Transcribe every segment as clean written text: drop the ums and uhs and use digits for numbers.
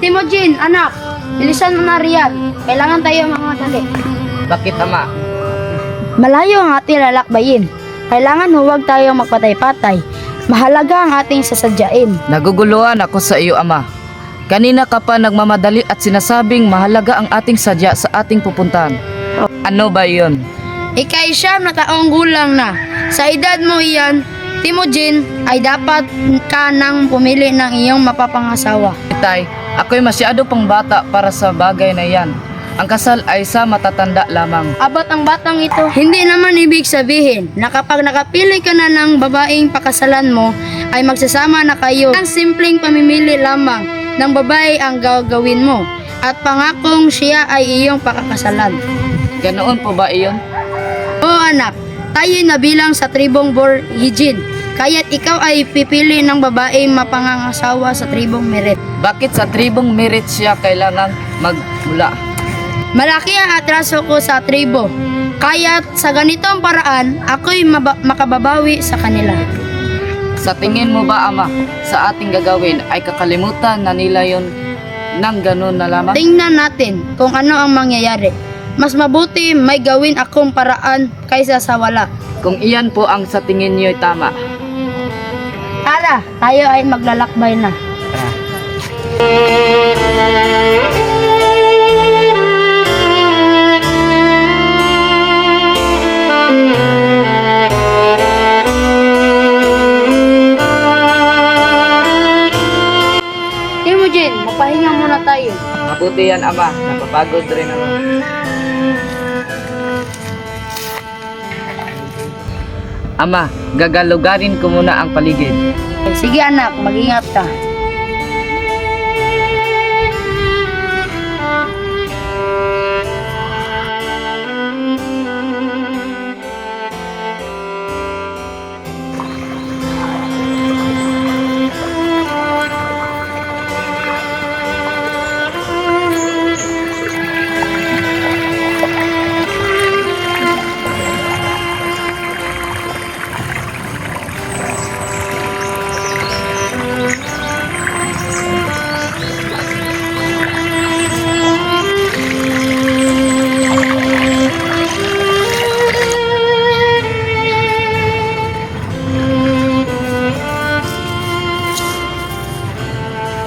Timujin, anak, bilisan mo na riyan. Kailangan tayo mamadali. Bakit, ama? Malayo ang ating lalakbayin. Kailangan huwag tayong magpatay-patay. Mahalaga ang ating sasadyain. Naguguluhan ako sa iyo, ama. Kanina ka pa nagmamadali at sinasabing mahalaga ang ating sadya sa ating pupuntahan. Ano ba iyon? Ika'y 9 na taong gulang na. Sa edad mo iyan, Timujin, ay dapat ka nang pumili ng iyong mapapangasawa. Itay, ako'y masyado pang bata para sa bagay na yan. Ang kasal ay sa matatanda lamang. Abot ang batang ito. Hindi naman ibig sabihin na kapag nakapili ka na ng babaeng pakasalan mo, ay magsasama na kayo. Ang simpleng pamimili lamang ng babae ang gagawin mo at pangakong siya ay iyong pakakasalan. Ganoon po ba iyon? Oo anak, tayo nabilang sa tribong Borhijin, kaya't ikaw ay pipili ng babaeng mapangangasawa sa tribong Meret. Bakit sa tribong Merit siya kailangan magmula? Malaki ang atraso ko sa tribo, kaya't sa ganitong paraan, ako'y makababawi sa kanila. Sa tingin mo ba, ama, sa ating gagawin ay kakalimutan na nila yon nang ganun na lamang? Tingnan natin kung ano ang mangyayari. Mas mabuti may gawin akong paraan kaysa sa wala. Kung iyan po ang sa tingin niyo'y tama. Tara, tayo ay maglalakbay na. Timujin, magpahinga muna tayo. Mabuti yan, ama. Napapagod rin ako. Ama, gagalugarin ko muna ang paligid. Sige anak, mag-ingat ka.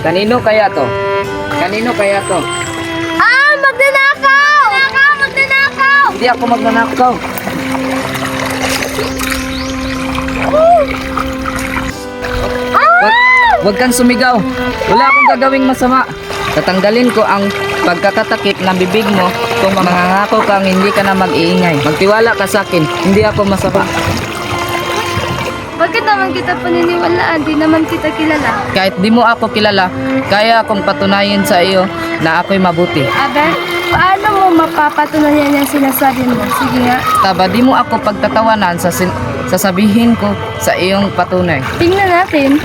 Kanino kaya to? Kanino kaya to? Ah, magnanakaw! Magnanakaw! Hindi ako magnanakaw. Huwag kang sumigaw. Wala akong gagawing masama. Tatanggalin ko ang pagkakatakip ng bibig mo kung mangangako kang hindi ka na mag-iingay. Magtiwala ka sa akin. Hindi ako masama. Bakit naman kita paniniwalaan? Di naman kita kilala. Kahit di mo ako kilala, kaya akong patunayan sa iyo na ako'y mabuti. Abe, paano mo mapapatunayan yung sinasabi mo? Sige nga. Taba, di mo ako pagtatawanan sa sasabihin ko sa iyong patunay. Tingnan natin.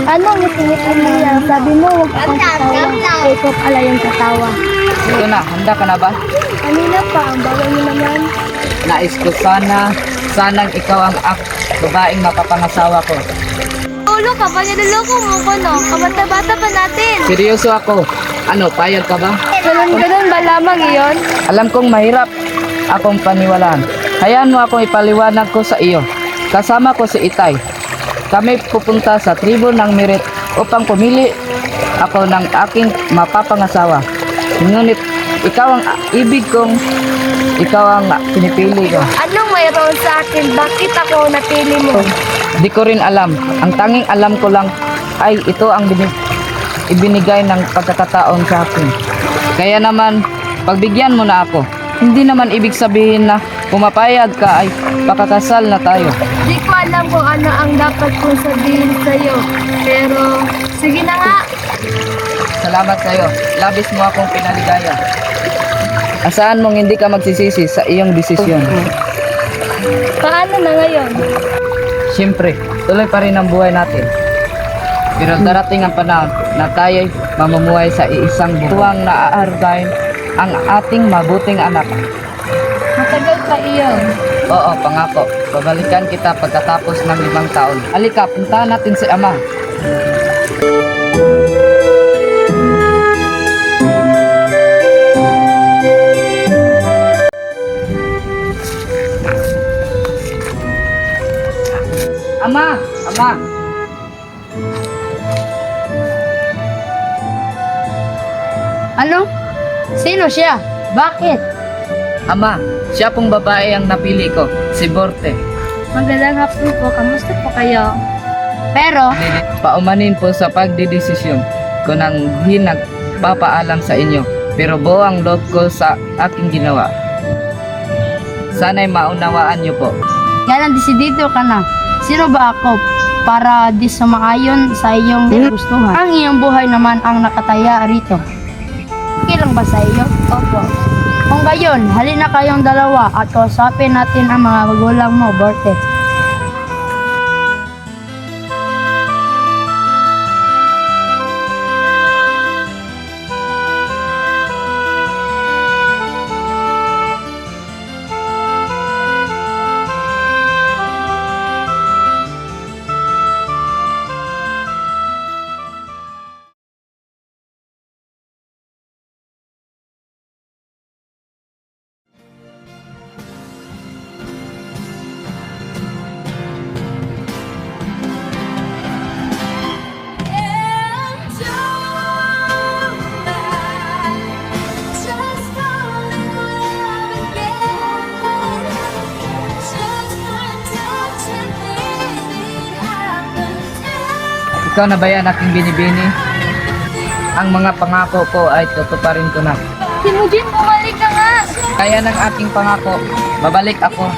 Ano ang itingitan mo yan? Sabi mo, huwag akong tatawa. Ikaw pala yung tatawa. Ito na, handa ka na ba? Kanina pa, ang bawal mo naman. Nais ko sanang ikaw ang babaeng mapapangasawa ko. Ulo ka pa, niloloko mo ko no? Kabata-bata pa natin. Seryoso ako. Ano, payag ka ba? Ganun ba lamang iyon? Alam kong mahirap akong paniwalaan. Hayaan mo akong ipaliwanag ko sa iyo. Kasama ko si Itay. Kami pupunta sa tribo ng Merit upang pumili ako ng aking mapapangasawa. Ngunit ikaw ang ibig kong, ikaw ang pinipili ko. Anong mayroon sa akin? Bakit ako napili mo? Di ko rin alam. Ang tanging alam ko lang ay ito ang ibinigay ng pagkakataon sa akin. Kaya naman, pagbigyan mo na ako. Hindi naman ibig sabihin na pumapayag ka ay pakakasal na tayo. Di ko alam kung ano ang dapat kong sabihin sa'yo. Pero, sige na nga. Salamat sa iyo. Labis mo akong pinaligaya. Asahan mong hindi ka magsisisi sa iyong desisyon. Paano na ngayon? Siyempre, tuloy pa rin ang buhay natin. Pero darating ang panahon na tayo'y mamumuhay sa iisang buwang naaargain ang ating mabuting anak. Matagal pa iyon. Oo, pangako. Babalikan kita pagkatapos ng 5 taon. Halika, puntahan natin si Ama. Ano? Sino siya? Bakit? Ama, siya pong babae ang napili ko, si Borte. Magandang hapon po. Kamusta po kayo? Pero, Paumanin po sa pagdidesisyon ko nang hinagpapaalam sa inyo, pero buo ang loob ko sa aking ginawa. Sana'y maunawaan niyo po. kailan desidido ka na? Sino ba ako para di sumaayon sa iyong gustuhan? Ang iyong buhay naman ang nakataya rito. Okay lang ba sa iyo? Opo. Kung gayon, halina kayong dalawa at kausapin natin ang mga magulang mo, Borte. Ikaw na ba yan aking binibini? Ang mga pangako ko ay tutuparin ko na. Si Mujin, bumalik ka nga! Kaya ng aking pangako, babalik ako